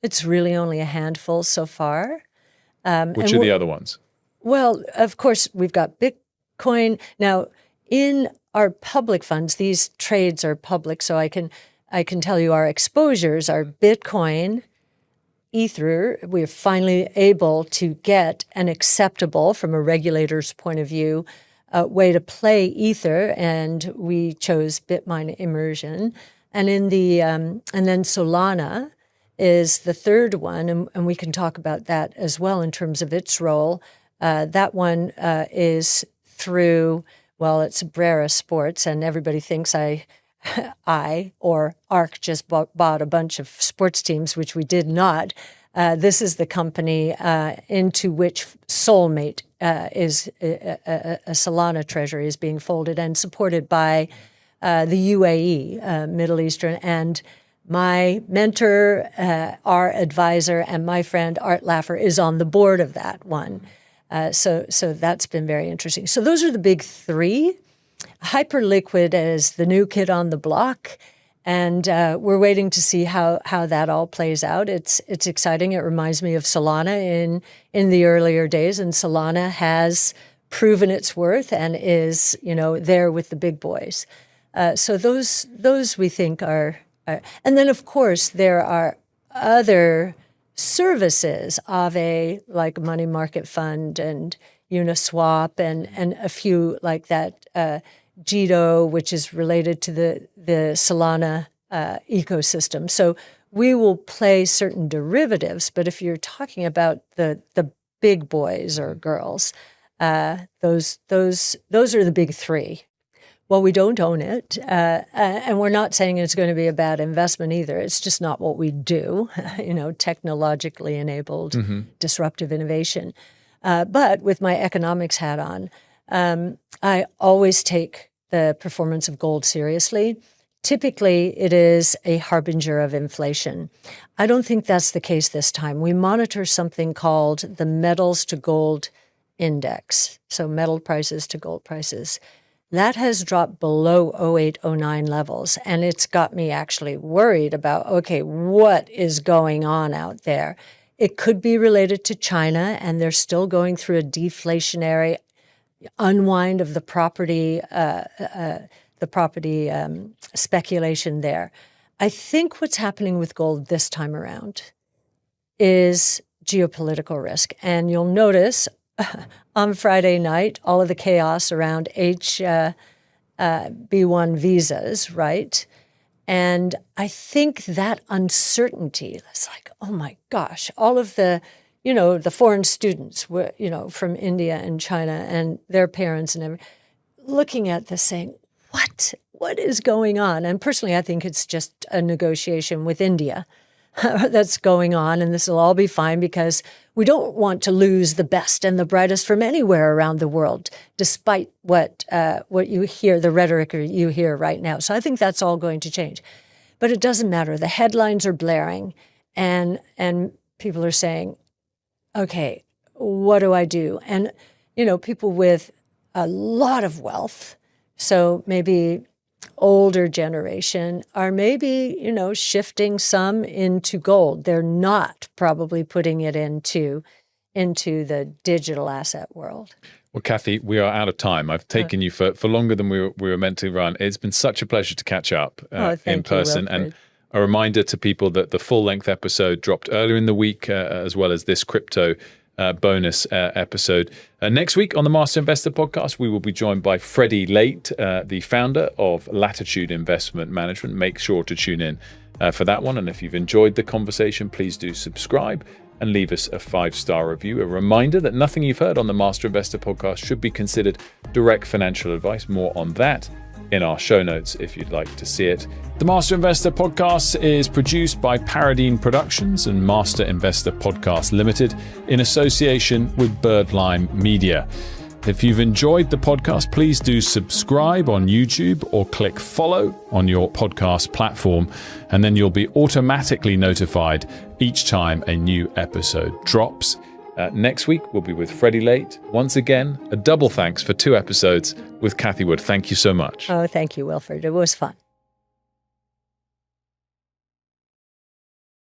It's really only a handful so far. Which are the other ones? Well, of course, we've got Bitcoin. Now, in our public funds, these trades are public, so I can tell you our exposures are Bitcoin, Ether. We're finally able to get an acceptable, from a regulator's point of view, way to play Ether, and we chose Bitmine immersion. And in the and then Solana is the third one, and we can talk about that as well in terms of its role. That one is through, well, it's Brera Sports, and everybody thinks I or Ark just bought a bunch of sports teams, which we did not. This is the company into which Soulmate is a Solana treasury is being folded and supported by the UAE, Middle Eastern, and my mentor, our advisor, and my friend Art Laffer is on the board of that one. So that's been very interesting. So those are the big three. Hyperliquid is the new kid on the block, and we're waiting to see how that all plays out. It's exciting. It reminds me of Solana in the earlier days, and Solana has proven its worth and is there with the big boys. So those we think are. And then, of course, there are other services of like money market fund and Uniswap and a few like that, Jito, which is related to the Solana ecosystem. So we will play certain derivatives, but if you're talking about the big boys or girls, those are the big three. Well, we don't own it, and we're not saying it's going to be a bad investment either. It's just not what we do, technologically enabled disruptive innovation. But with my economics hat on, I always take the performance of gold seriously. Typically, it is a harbinger of inflation. I don't think that's the case this time. We monitor something called the metals to gold index, so metal prices to gold prices. That has dropped below 08-09 levels, and it's got me actually worried about, okay, what is going on out there? It could be related to China, and they're still going through a deflationary unwind of the property speculation there. I think what's happening with gold this time around is geopolitical risk, and you'll notice on Friday night, all of the chaos around B1 visas, right? And I think that uncertainty, it's like, oh my gosh, all of the, the foreign students, were, from India and China and their parents and everything, looking at this saying, what is going on? And personally, I think it's just a negotiation with India that's going on, and this will all be fine because we don't want to lose the best and the brightest from anywhere around the world, despite what you hear, the rhetoric you hear right now. So I think that's all going to change. But it doesn't matter. The headlines are blaring, and people are saying, okay, what do I do? And, people with a lot of wealth, so maybe older generation, are maybe, shifting some into gold. They're not probably putting it into the digital asset world. Well, Kathy, we are out of time. I've taken you for longer than we were meant to run. It's been such a pleasure to catch up in person. And a reminder to people that the full-length episode dropped earlier in the week, as well as this crypto bonus episode. Next week on the Master Investor podcast, we will be joined by Freddie Late, the founder of Latitude Investment Management. Make sure to tune in for that one. And if you've enjoyed the conversation, please do subscribe and leave us a 5-star review. A reminder that nothing you've heard on the Master Investor podcast should be considered direct financial advice. More on that in our show notes if you'd like to see it. The Master Investor Podcast is produced by Paradine Productions and Master Investor Podcast Limited in association with Birdlime Media. If you've enjoyed the podcast, please do subscribe on YouTube or click follow on your podcast platform, and then you'll be automatically notified each time a new episode drops. Next week, we'll be with Freddie Late. Once again, a double thanks for 2 episodes with Kathy Wood. Thank you so much. Oh, thank you, Wilfred. It was fun.